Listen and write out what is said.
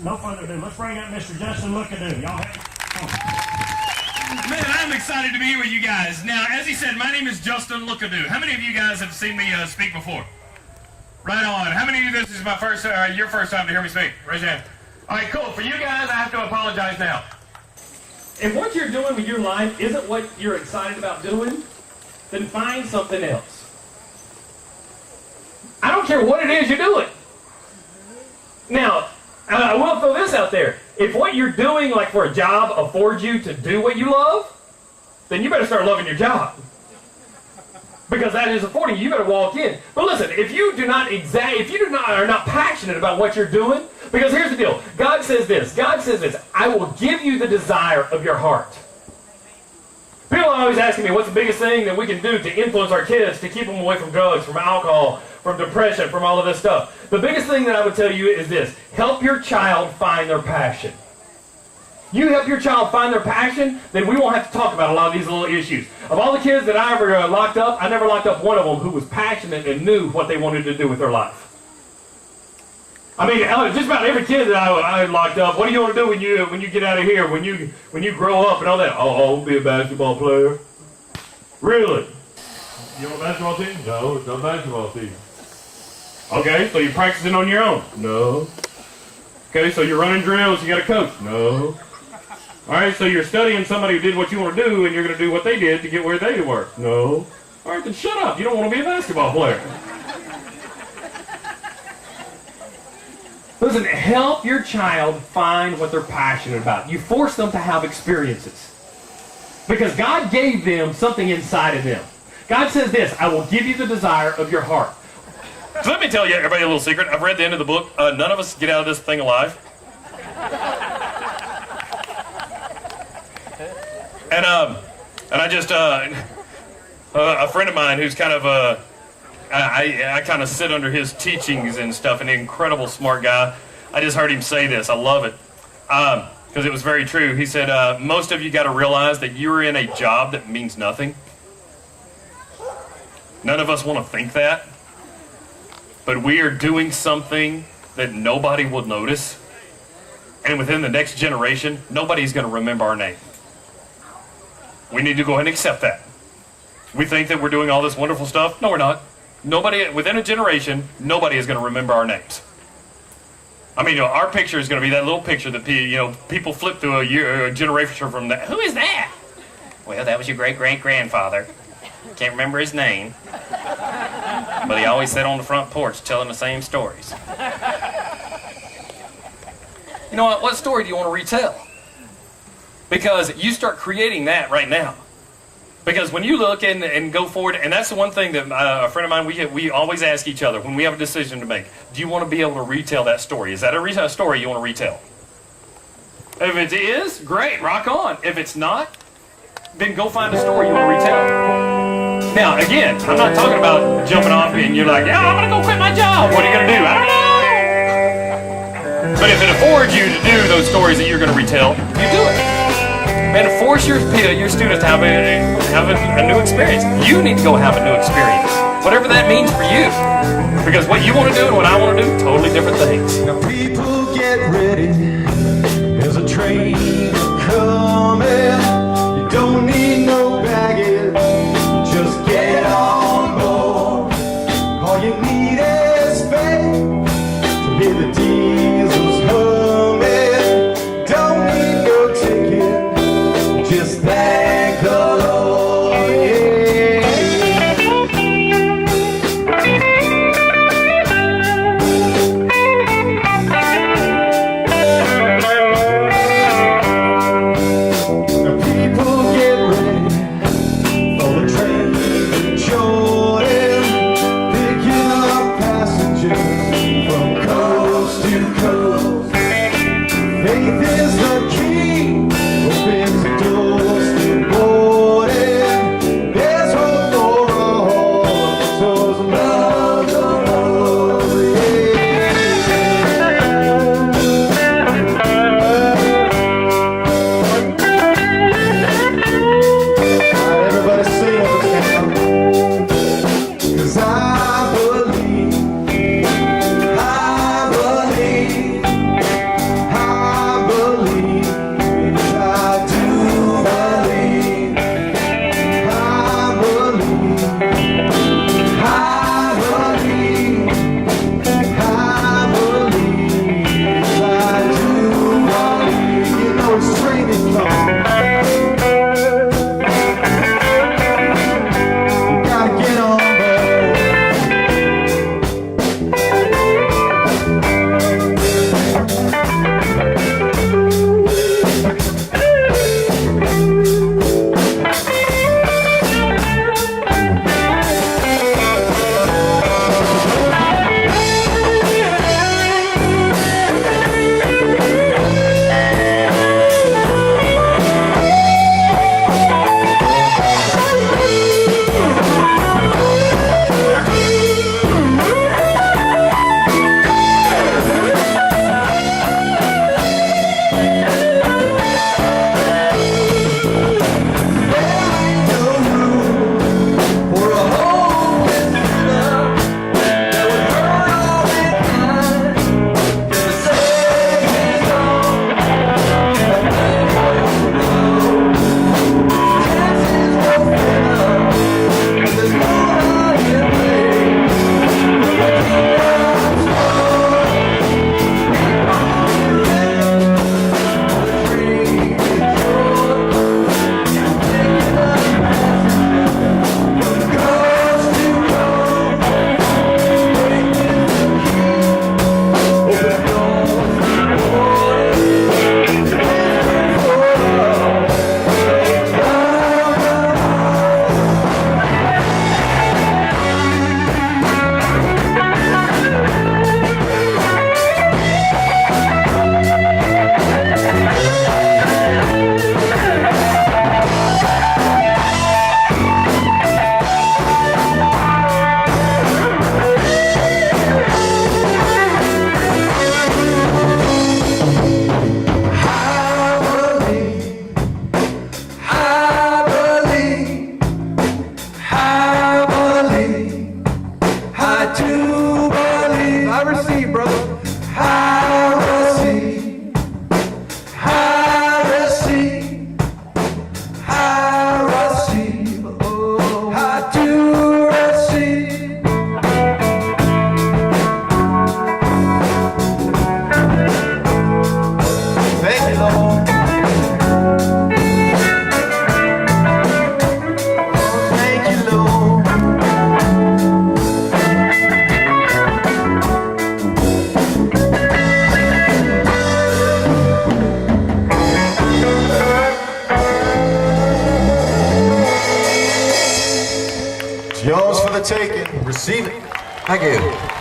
no further ado, let's bring up Mr. Justin Lookadoo. Y'all Man, I'm excited to be here with you guys. Now, as he said, my name is Justin Lookadoo. How many of you guys have seen me speak before? Right on. How many of you, this is your first time to hear me speak? Raise your hand. All right, cool. For you guys, I have to apologize now. If what you're doing with your life isn't what you're excited about doing, then find something else. I don't care what it is you're doing. Now, I will throw this out there. If what you're doing, like for a job, affords you to do what you love, then you better start loving your job. Because that is affording you. You better walk in. But listen, if you are not passionate about what you're doing, because here's the deal. God says this. I will give you the desire of your heart. People are always asking me, what's the biggest thing that we can do to influence our kids, to keep them away from drugs, from alcohol, from depression, from all of this stuff? The biggest thing that I would tell you is this. Help your child find their passion. You help your child find their passion, then we won't have to talk about a lot of these little issues. Of all the kids that I ever locked up, I never locked up one of them who was passionate and knew what they wanted to do with their life. I mean, just about every kid that I locked up, what do you want to do when you get out of here, when you grow up and all that? Oh, I'll be a basketball player. Really? You want a basketball team? No, it's not a basketball team. Okay, so you're practicing on your own? No. Okay, so you're running drills, you got a coach? No. All right, so you're studying somebody who did what you want to do, and you're going to do what they did to get where they were? No. All right, then shut up. You don't want to be a basketball player. Listen, help your child find what they're passionate about. You force them to have experiences. Because God gave them something inside of them. God says this, I will give you the desire of your heart. So let me tell you, everybody, a little secret. I've read the end of the book. None of us get out of this thing alive. And I just, a friend of mine who's kind of, I kind of sit under his teachings and stuff, an incredible smart guy. I just heard him say this. I love it. Because it was very true. He said, most of you got to realize that you're in a job that means nothing. None of us want to think that. But we are doing something that nobody will notice. And within the next generation, nobody's going to remember our name. We need to go ahead and accept that. We think that we're doing all this wonderful stuff. No, we're not. Nobody, within a generation, nobody is going to remember our names. I mean, our picture is going to be that little picture that people flip through a generation from that. Who is that? Well, that was your great-great-grandfather. Can't remember his name. But he always sat on the front porch telling the same stories. You know what? What story do you want to retell? Because you start creating that right now. Because when you look and go forward, and that's the one thing that a friend of mine, we always ask each other when we have a decision to make. Do you want to be able to retell that story? Is that a story you want to retell? If it is, great, rock on. If it's not, then go find a story you want to retell. Now, again, I'm not talking about jumping off and you're like, yeah, I'm going to go quit my job. What are you going to do? I don't know. But if it affords you to do those stories that you're going to retell, you do it. And force your students to have a new experience. You need to go have a new experience. Whatever that means for you. Because what you want to do and what I want to do, totally different things. Now people get ready. There's a train coming. You don't need no baggage. Just get on board. All you need is faith to hear the diesels humming. Don't need no ticket. Just thank the Lord, yeah. Now taken. Receive it. Thank you.